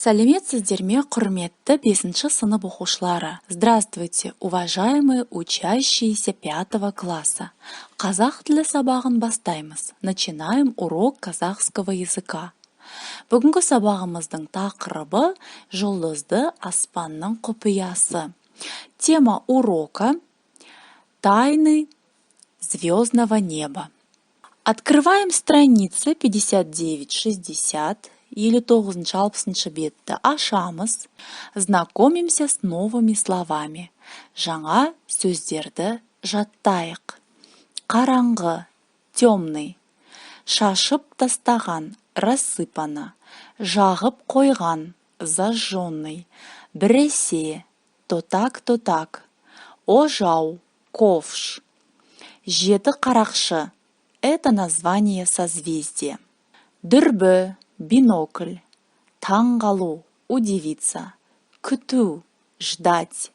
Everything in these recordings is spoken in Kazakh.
Сәлеметсіздер ме, құрметті 5-ші сынып оқушылары. Здравствуйте, уважаемые учащиеся 5 класса. Қазақ тілі сабағын бастаймыз. Начинаем урок казахского языка. Бүгінгі сабағымыздың тақырыбы жұлдызды аспанның құпиясы. Тема урока – тайны звездного неба. Открываем страницы 59-60. Елі 9-60 бетті ашамыз, знакомимся с новыми словами. Жаңа сөздерді жаттайық. Қараңғы, темный. Шашып тастаған, рассыпана. Жағып қойған, зажженный. Біресе, то так. Ожау, ковш. Жеті қарақшы. Это название созвездия. Дүрбі, бинокль. Таңғалу, удивиться. Күту, ждать.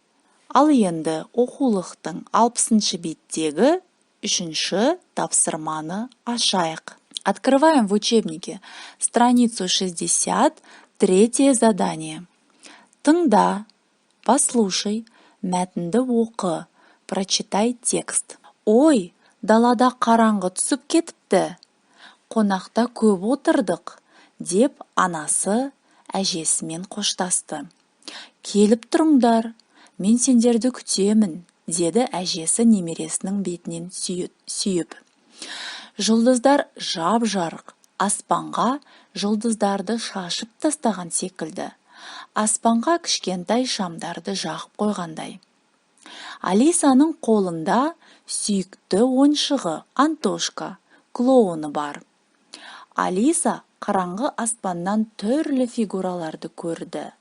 Ал енді оқулықтың 60-шы беттегі 3-ші тапсырманы ашайық. Открываем в учебнике страницу 60, 3 задание. Тыңда, послушай, мәтінді оқы, прочитай текст. Ой, далада қараңғы түсіп кетіпті. Қонақта көп отырдық, деп анасы әжесімен қоштасты. Келіп тұрыңдар, мен сендерді күтемін, деді әжесі немересінің бетінен сүйіп. Жұлдыздар жап-жарық, аспанға жұлдыздарды шашып тастаған секілді. Аспанға кішкентай шамдарды жағып қойғандай. Алисаның қолында сүйікті ойыншығы Антошка, клоуны бар. Алиса қараңғы аспаннан түрлі фигураларды көрді.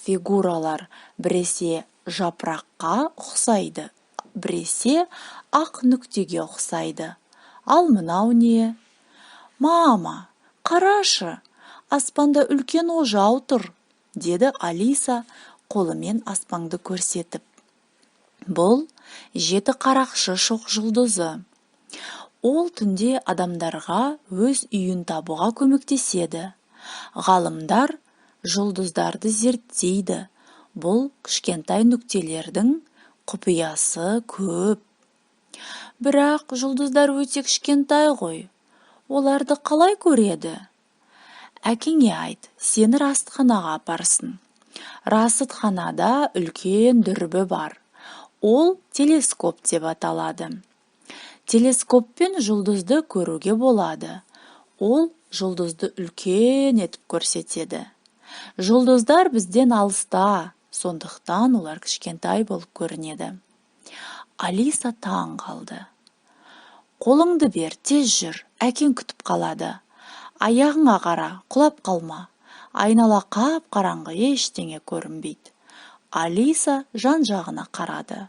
Фигуралар біресе жапыраққа ұқсайды, біресе ақ нүктеге ұқсайды. Ал мынау не? Мама, қарашы, аспанда үлкен ожау тұр, деді Алиса қолымен аспанды көрсетіп. Бұл 7 қарақшы шоқ жұлдызы. Ол түнде адамдарға өз үйін табуға көмектеседі. Ғалымдар жұлдыздарды зерттейді. Бұл кішкентай нүктелердің құпиясы көп. Бірақ жұлдыздар өте кішкентай ғой. Оларды қалай көреді? Әкеңе айт, сені растханаға апарсын. Расытханада үлкен дүрбі бар. Ол телескоп деп аталады. Телескоппен жұлдызды көруге болады. Ол жұлдызды үлкен етіп көрсетеді. Жұлдыздар бізден алыста, сондықтан олар кішкентай болып көрінеді. Алиса таң қалды. Қолыңды бер, тез жүр, әкең күтіп қалады. Аяғыңа қара, құлап қалма. Айнала қап-қараңғы, ештеңе көрінбейді. Алиса жан-жағына қарады.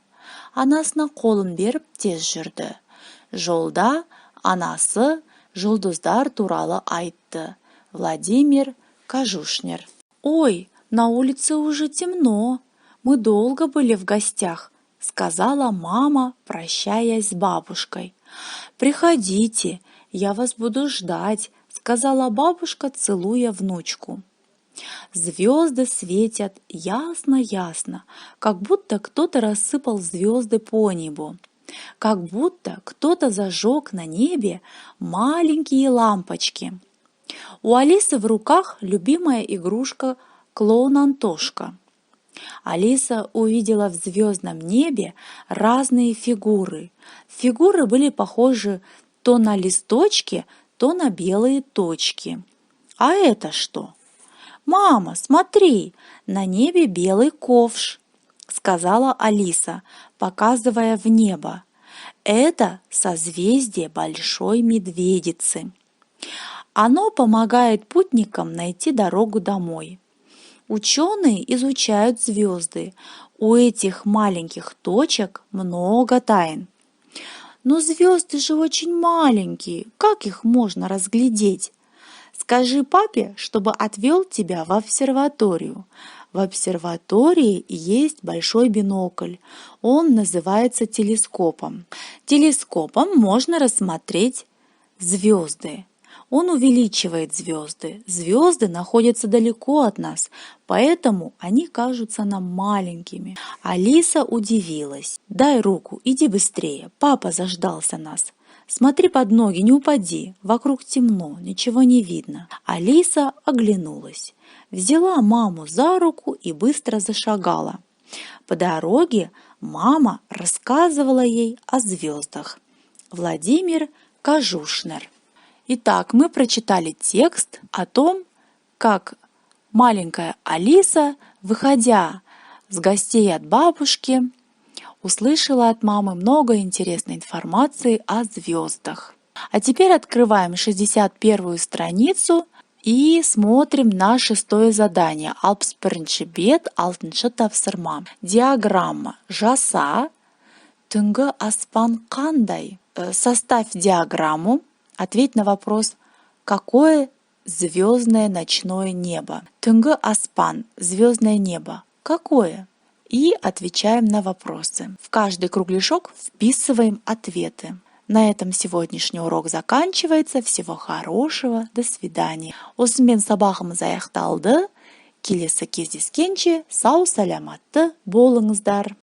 Анасына қолын беріп тез жүрді. Жолда анасы жұлдыздар туралы айтты. Владимир Кожушнер. Ой, на улице уже темно. Мы долго были в гостях, сказала мама, прощаясь с бабушкой. Приходите, я вас буду ждать, сказала бабушка, целуя внучку. Звезды светят ясно-ясно, как будто кто-то рассыпал звезды по небу. Как будто кто-то зажег на небе маленькие лампочки. У Алисы в руках любимая игрушка клоун Антошка. Алиса увидела в звездном небе разные фигуры. Фигуры были похожи то на листочки, то на белые точки. А это что? «Мама, смотри, на небе белый ковш», — сказала Алиса, показывая в небо. Это созвездие Большой Медведицы. Оно помогает путникам найти дорогу домой. Ученые изучают звезды. У этих маленьких точек много тайн. Но звезды же очень маленькие, как их можно разглядеть? Скажи папе, чтобы отвел тебя в обсерваторию. В обсерватории есть большой бинокль. Он называется телескопом. Телескопом можно рассмотреть звезды. Он увеличивает звезды. Звезды находятся далеко от нас, поэтому они кажутся нам маленькими. Алиса удивилась. «Дай руку, иди быстрее, папа заждался нас». «Смотри под ноги, не упади, вокруг темно, ничего не видно». Алиса оглянулась, взяла маму за руку и быстро зашагала. По дороге мама рассказывала ей о звездах. Владимир Кожушнер. Итак, мы прочитали текст о том, как маленькая Алиса, выходя с гостей от бабушки, услышала от мамы много интересной информации о звездах. А теперь открываем 61-ю страницу и смотрим на 6-е задание. Алпс бірінші бет, 6-шы тапсырма. Диаграмма жаса, түнгі аспан қандай? Составь диаграмму, ответь на вопрос, какое звездное ночное небо? Түнгі аспан, звездное небо. Какое? И отвечаем на вопросы. В каждый кругляшок вписываем ответы. На этом сегодняшний урок заканчивается. Всего хорошего. До свидания. Осымен сабағымыз аяқталды. Келесі кездескенше сау саламатты болыңыздар.